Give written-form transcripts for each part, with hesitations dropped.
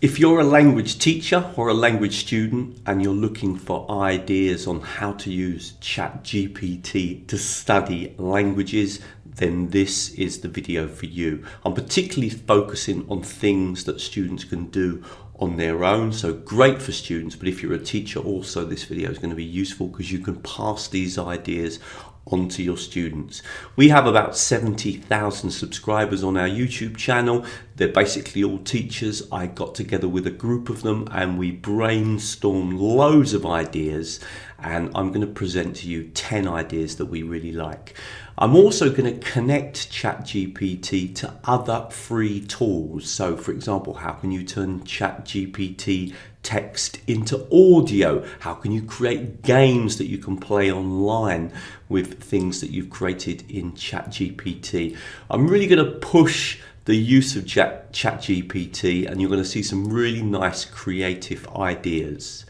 If you're a language teacher or a language student and you're looking for ideas on how to use ChatGPT to study languages, then this is the video for you. I'm particularly focusing on things that students can do on their own, so great for students, but if you're a teacher also, this video is going to be useful because you can pass these ideas on to your students. We have about 70,000 subscribers on our YouTube channel. They're basically all teachers. I got together with a group of them and we brainstormed loads of ideas, and I'm going to present to you 10 ideas that we really like. I'm also going to connect ChatGPT to other free tools. So for example, how can you turn ChatGPT text into audio? How can you create games that you can play online with things that you've created in ChatGPT? I'm really going to push the use of ChatGPT, and you're going to see some really nice creative ideas.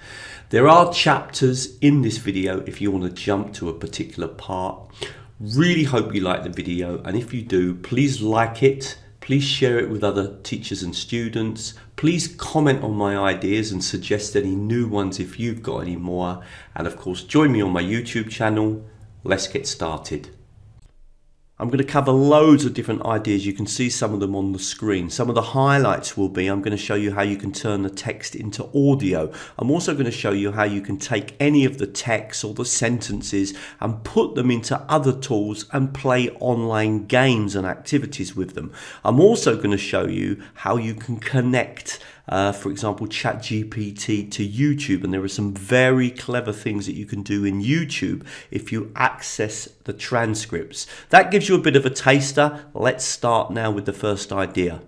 There are chapters in this video if you want to jump to a particular part. Really hope you like the video, and if you do, please like it, please share it with other teachers and students, please comment on my ideas and suggest any new ones if you've got any more, and of course join me on my YouTube channel. Let's get started. I'm going to cover loads of different ideas. You can see some of them on the screen. Some of the highlights will be, I'm going to show you how you can turn the text into audio. I'm also going to show you how you can take any of the text or the sentences and put them into other tools and play online games and activities with them. I'm also going to show you how you can connect for example, ChatGPT to YouTube, and there are some very clever things that you can do in YouTube if you access the transcripts. That gives you a bit of a taster. Let's start now with the first idea.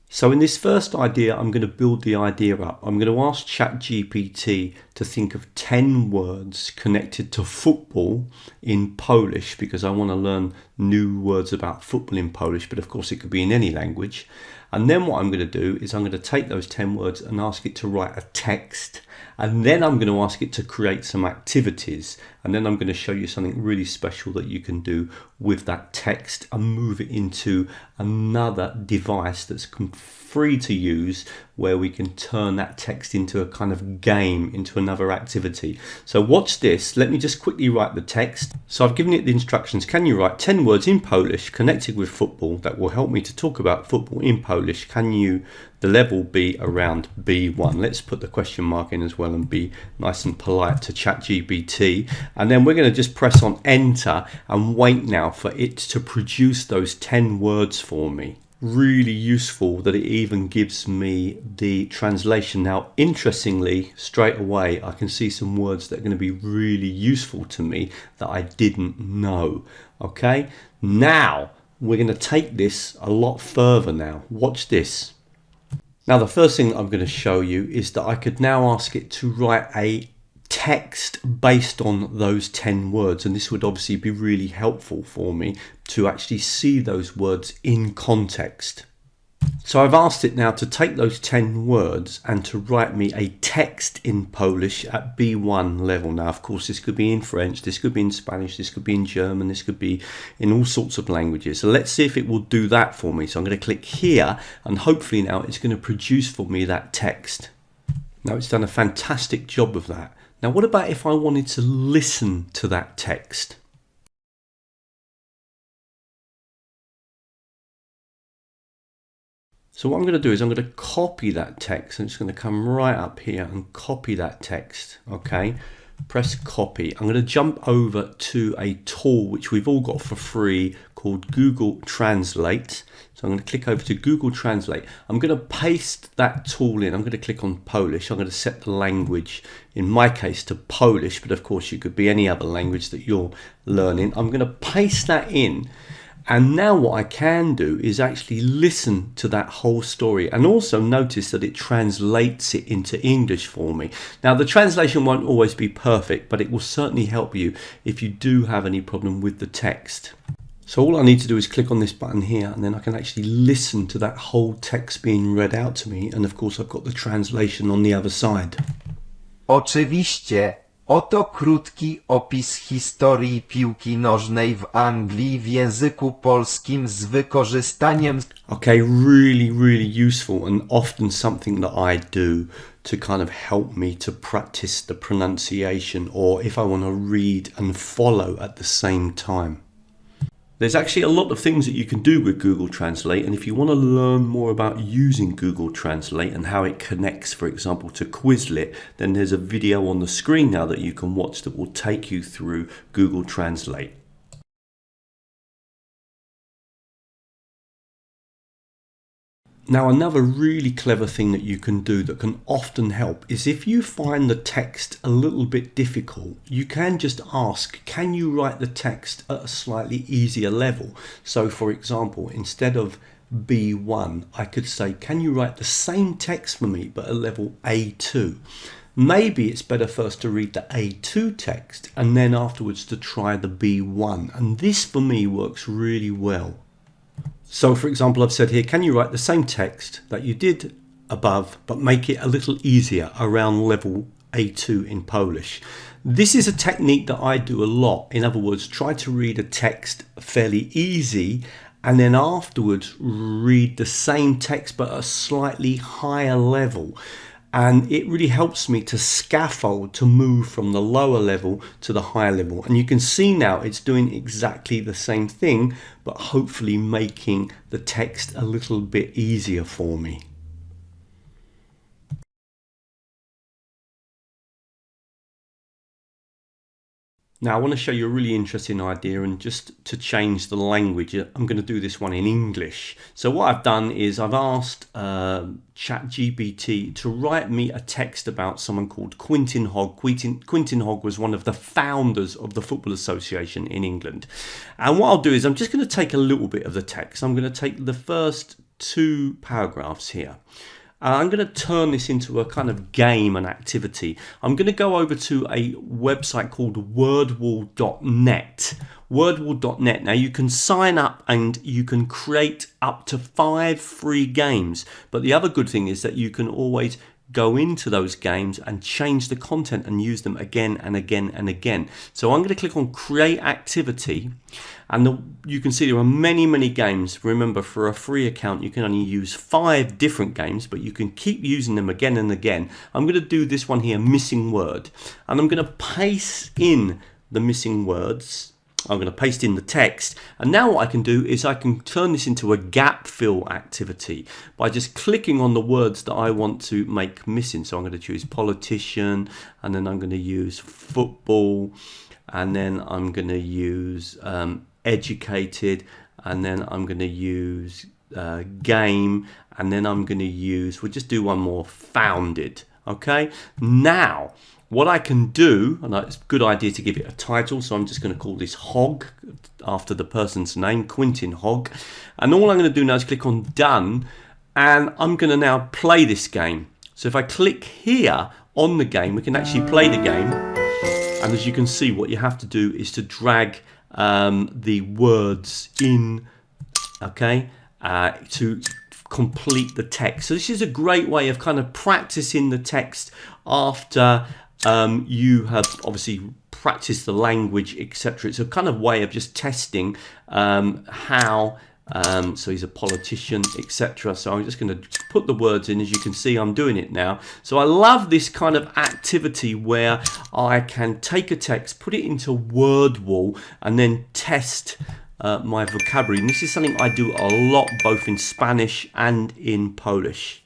So in this first idea, I'm going to build the idea up. I'm going to ask ChatGPT to think of 10 words connected to football in Polish, because I want to learn new words about football in Polish, but of course it could be in any language. And then what I'm going to do is I'm going to take those 10 words and ask it to write a text. And then I'm going to ask it to create some activities. And then I'm going to show you something really special that you can do with that text and move it into another device that's free to use, where we can turn that text into a kind of game, into another activity. So watch this. Let me just quickly write the text. So I've given it the instructions. Can you write 10 words in Polish connected with football that will help me to talk about football in Polish? Can you, the level be around B1? Let's put the question mark in as well and be nice and polite to ChatGPT. And then we're going to just press on enter and wait now for it to produce those 10 words for me. Really useful that it even gives me the translation. Now, interestingly, straight away, I can see some words that are going to be really useful to me that I didn't know. Okay, now we're going to take this a lot further now. Watch this. Now, the first thing I'm going to show you is that I could now ask it to write a text based on those 10 words, and this would obviously be really helpful for me to actually see those words in context. So I've asked it now to take those 10 words and to write me a text in Polish at B1 level. Now, of course, this could be in French, this could be in Spanish, this could be in German, this could be in all sorts of languages. So let's see if it will do that for me. So I'm going to click here, and hopefully now it's going to produce for me that text. Now, it's done a fantastic job of that. Now, what about if I wanted to listen to that text? So what I'm going to do is I'm going to copy that text. I'm just going to come right up here and copy that text. Okay, press copy. I'm going to jump over to a tool which we've all got for free called Google Translate. So I'm going to click over to Google Translate. I'm going to paste that tool in. I'm going to click on Polish. I'm going to set the language, in my case, to Polish, but of course you could be any other language that you're learning. I'm going to paste that in. And now what I can do is actually listen to that whole story, and also notice that it translates it into English for me. Now, the translation won't always be perfect, but it will certainly help you if you do have any problem with the text. So all I need to do is click on this button here, and then I can actually listen to that whole text being read out to me. And of course, I've got the translation on the other side. Oczywiście, Oto krótki opis historii piłki nożnej w Anglii w języku polskim z wykorzystaniem. Okay, really useful, and often something that I do to kind of help me to practice the pronunciation, or if I want to read and follow at the same time. There's actually a lot of things that you can do with Google Translate, and if you want to learn more about using Google Translate and how it connects, for example, to Quizlet, then there's a video on the screen now that you can watch that will take you through Google Translate. Now, another really clever thing that you can do that can often help is if you find the text a little bit difficult, you can just ask, can you write the text at a slightly easier level? So for example, instead of B1, I could say, can you write the same text for me but at level A2? Maybe it's better first to read the A2 text and then afterwards to try the B1. And this for me works really well. So for example, I've said here, can you write the same text that you did above, but make it a little easier around level A2 in Polish? This is a technique that I do a lot. In other words, try to read a text fairly easy and then afterwards read the same text but at a slightly higher level. And it really helps me to scaffold, to move from the lower level to the higher level. And you can see now it's doing exactly the same thing, but hopefully making the text a little bit easier for me. Now I want to show you a really interesting idea, and just to change the language, I'm going to do this one in English. So what I've done is I've asked ChatGPT to write me a text about someone called Quintin Hogg. Quintin Hogg was one of the founders of the Football Association in England. And what I'll do is I'm just going to take a little bit of the text. I'm going to take the first 2 paragraphs here. I'm going to turn this into a kind of game and activity. I'm going to go over to a website called wordwall.net. Wordwall.net. Now you can sign up and you can create up to 5 free games. But the other good thing is that you can always go into those games and change the content and use them again and again and again. So I'm going to click on create activity, and you can see there are many games. Remember, for a free account you can only use 5 different games, but you can keep using them again and again. I'm going to do this one here, missing word, and I'm going to paste in the missing words. I'm going to paste in the text, and now what I can do is I can turn this into a gap fill activity by just clicking on the words that I want to make missing. So I'm going to choose politician, and then I'm going to use football, and then I'm going to use educated, and then I'm going to use game, and then I'm going to use, we'll just do one more, founded. Okay, now what I can do, and it's a good idea to give it a title, so I'm just going to call this Hogg, after the person's name, Quintin Hogg. And all I'm going to do now is click on done, and I'm going to now play this game. So if I click here on the game, we can actually play the game. And as you can see, what you have to do is to drag the words in, okay, to complete the text. So this is a great way of kind of practicing the text after you have obviously practiced the language, etc. It's a kind of way of just testing how, so he's a politician, etc. So I'm just going to put the words in. As you can see, I'm doing it now. So I love this kind of activity where I can take a text, put it into Wordwall, and then test my vocabulary. And this is something I do a lot, both in Spanish and in Polish.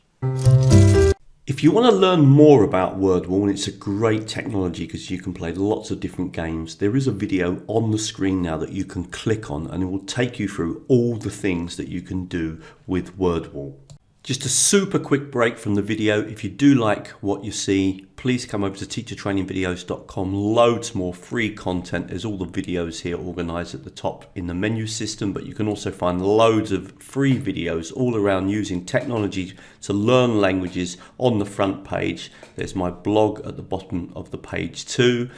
If you want to learn more about Wordwall, and it's a great technology because you can play lots of different games, there is a video on the screen now that you can click on, and it will take you through all the things that you can do with Wordwall. Just a super quick break from the video. If you do like what you see, please come over to teachertrainingvideos.com. Loads more free content. There's all the videos here organized at the top in the menu system, but you can also find loads of free videos all around using technology to learn languages on the front page. There's my blog at the bottom of the page too.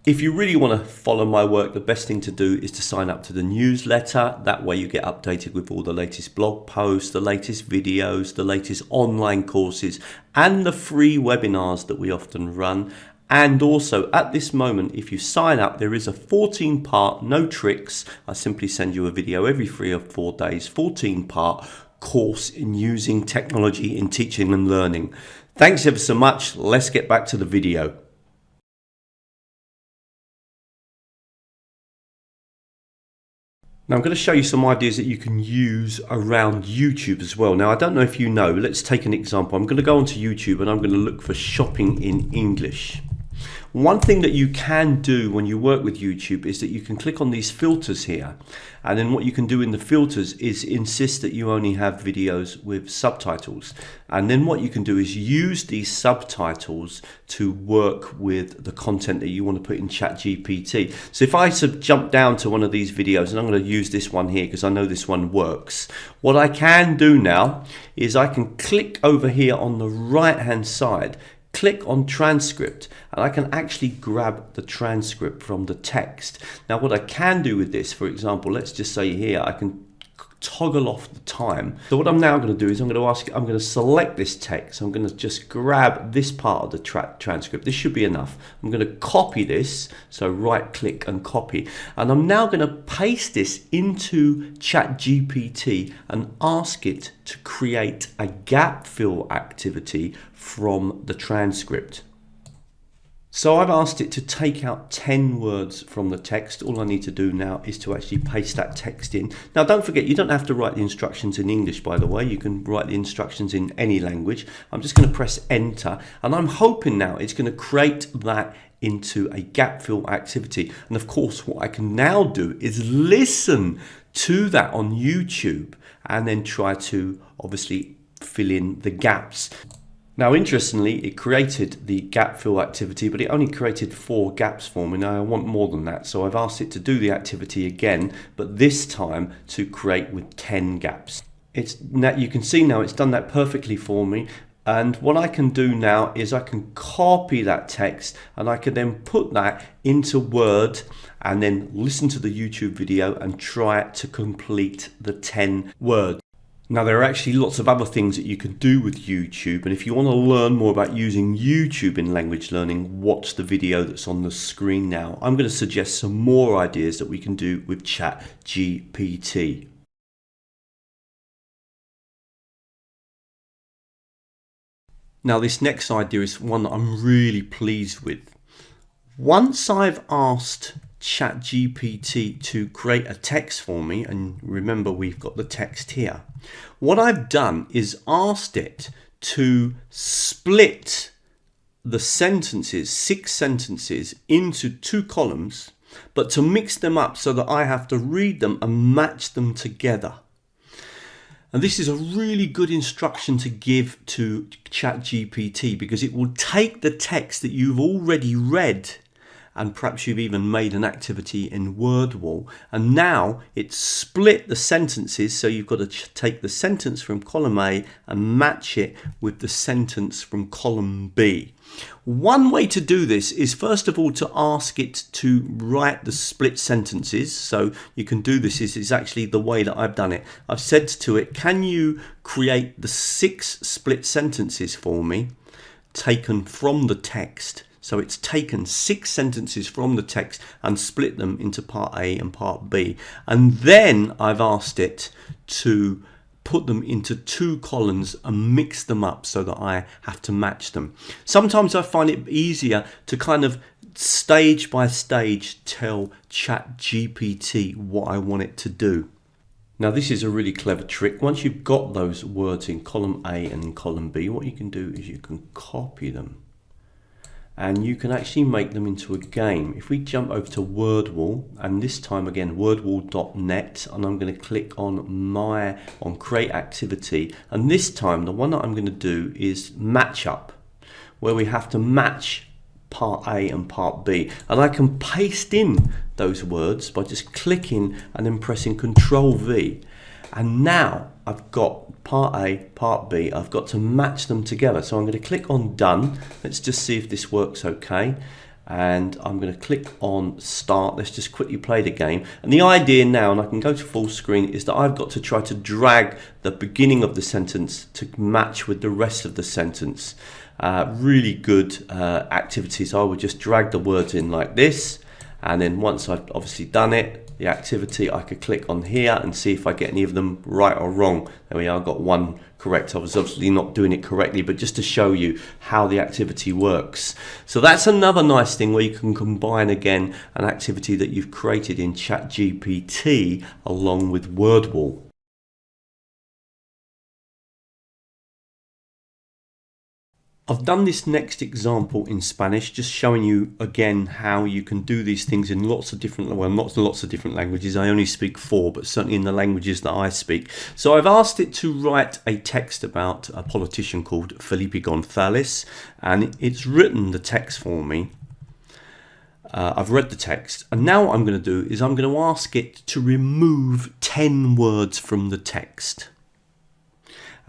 If you really want to follow my work, the best thing to do is to sign up to the newsletter. That way you get updated with all the latest blog posts, the latest videos, the latest online courses, and the free webinars that we often run. And also at this moment, if you sign up, there is a 14-part, no tricks. I simply send you a video every 3 or 4 days, 14-part course in using technology in teaching and learning. Thanks ever so much. Let's get back to the video. Now I'm going to show you some ideas that you can use around YouTube as well. Now I don't know if you know, let's take an example. I'm going to go onto YouTube and I'm going to look for shopping in English. One thing that you can do when you work with YouTube is that you can click on these filters here, and then what you can do in the filters is insist that you only have videos with subtitles, and then what you can do is use these subtitles to work with the content that you want to put in ChatGPT. So if I jump down to one of these videos, and I'm going to use this one here because I know this one works, what I can do now is I can click over here on the right hand side, click on transcript, and I can actually grab the transcript from the text. Now what I can do with this, for example, let's just say here I can toggle off the time. So what I'm now going to do is I'm going to select this text. I'm going to just grab this part of the transcript. This should be enough. I'm going to copy this, so right click and copy, and I'm now going to paste this into ChatGPT and ask it to create a gap fill activity from the transcript. So I've asked it to take out 10 words from the text. All I need to do now is to actually paste that text in. Now don't forget, you don't have to write the instructions in English, by the way. You can write the instructions in any language. I'm just going to press enter, and I'm hoping now it's going to create that into a gap fill activity. And of course what I can now do is listen to that on YouTube and then try to obviously fill in the gaps. Now interestingly, it created the gap fill activity, but it only created 4 gaps for me. Now I want more than that, so I've asked it to do the activity again, but this time to create with 10 gaps. You can see now it's done that perfectly for me, and what I can do now is I can copy that text and I can then put that into Word and then listen to the YouTube video and try to complete the 10 words. Now there are actually lots of other things that you can do with YouTube, and if you want to learn more about using YouTube in language learning, watch the video that's on the screen now. I'm going to suggest some more ideas that we can do with ChatGPT. Now this next idea is one that I'm really pleased with. Once I've asked ChatGPT to create a text for me, and remember we've got the text here, what I've done is asked it to split the sentences, 6 sentences, into 2 columns, but to mix them up so that I have to read them and match them together. And this is a really good instruction to give to ChatGPT, because it will take the text that you've already read, and perhaps you've even made an activity in WordWall, and now it's split the sentences, so you've got to take the sentence from column A and match it with the sentence from column B. One way to do this is first of all to ask it to write the split sentences. So you can do this, is actually the way that I've done it. I've said to it, can you create the 6 split sentences for me taken from the text? So it's taken 6 sentences from the text and split them into part A and part B. And then I've asked it to put them into 2 columns and mix them up so that I have to match them. Sometimes I find it easier to kind of stage by stage tell ChatGPT what I want it to do. Now this is a really clever trick. Once you've got those words in column A and in column B, what you can do is you can copy them, and you can actually make them into a game. If we jump over to WordWall, and this time again wordwall.net, and I'm going to click on create activity, and this time the one that I'm going to do is match up, where we have to match part A and part B, and I can paste in those words by just clicking and then pressing Control V, and now I've got part A, part B. I've got to match them together. So I'm going to click on done. Let's just see if this works okay. And I'm going to click on start. Let's just quickly play the game. And the idea now, and I can go to full screen, is that I've got to try to drag the beginning of the sentence to match with the rest of the sentence. Really good activities. I would just drag the words in like this, and then once I've obviously done it, the activity, I could click on here and see if I get any of them right or wrong. There we are, I got one correct. I was obviously not doing it correctly, but just to show you how the activity works. So that's another nice thing where you can combine again an activity that you've created in ChatGPT along with Wordwall. I've done this next example in Spanish, just showing you again how you can do these things in lots of different, well, not lots of different languages. I only speak 4, but certainly in the languages that I speak. So I've asked it to write a text about a politician called Felipe Gonzalez, and it's written the text for me. I've read the text, and now what I'm going to do is I'm going to ask it to remove 10 words from the text.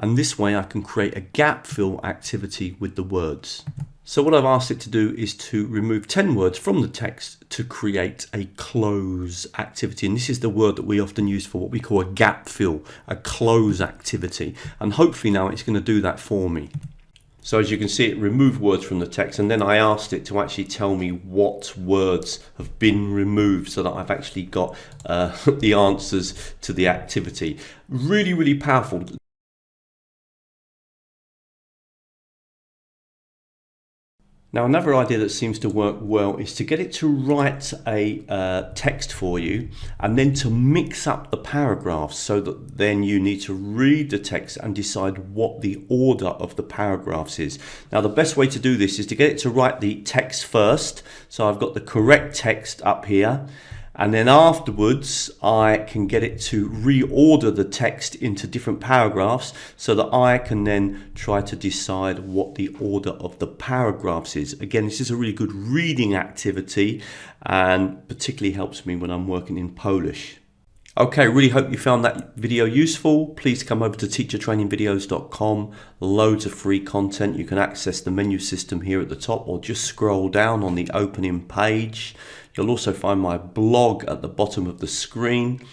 And this way I can create a gap fill activity with the words. So what I've asked it to do is to remove 10 words from the text to create a close activity. And this is the word that we often use for what we call a gap fill, a close activity. And hopefully now it's going to do that for me. So as you can see, it removed words from the text, and then I asked it to actually tell me what words have been removed so that I've actually got the answers to the activity. Really, really powerful. Now, another idea that seems to work well is to get it to write a text for you and then to mix up the paragraphs so that then you need to read the text and decide what the order of the paragraphs is. Now, the best way to do this is to get it to write the text first. So I've got the correct text up here. And then afterwards, I can get it to reorder the text into different paragraphs so that I can then try to decide what the order of the paragraphs is. Again, this is a really good reading activity and particularly helps me when I'm working in Polish. Okay, really hope you found that video useful. Please come over to teachertrainingvideos.com. Loads of free content. You can access the menu system here at the top or just scroll down on the opening page. You'll also find my blog at the bottom of the screen.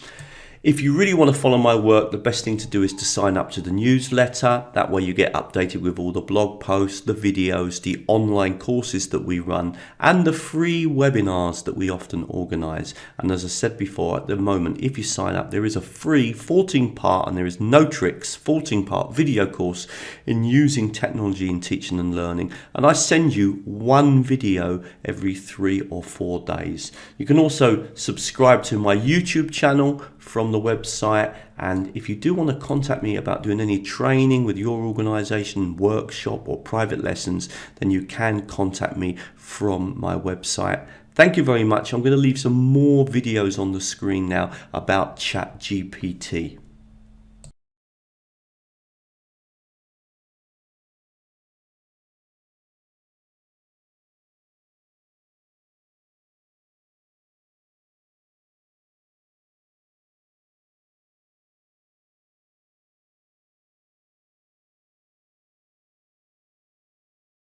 If you really want to follow my work, the best thing to do is to sign up to the newsletter. That way you get updated with all the blog posts, the videos, the online courses that we run, and the free webinars that we often organize. And as I said before, at the moment, if you sign up, there is a free 14-part, and there is no tricks, 14-part video course in using technology in teaching and learning. And I send you one video every 3 or 4 days. You can also subscribe to my YouTube channel from the website, and if you do want to contact me about doing any training with your organization, workshop or private lessons, then you can contact me from my website. Thank you very much. I'm going to leave some more videos on the screen now about ChatGPT.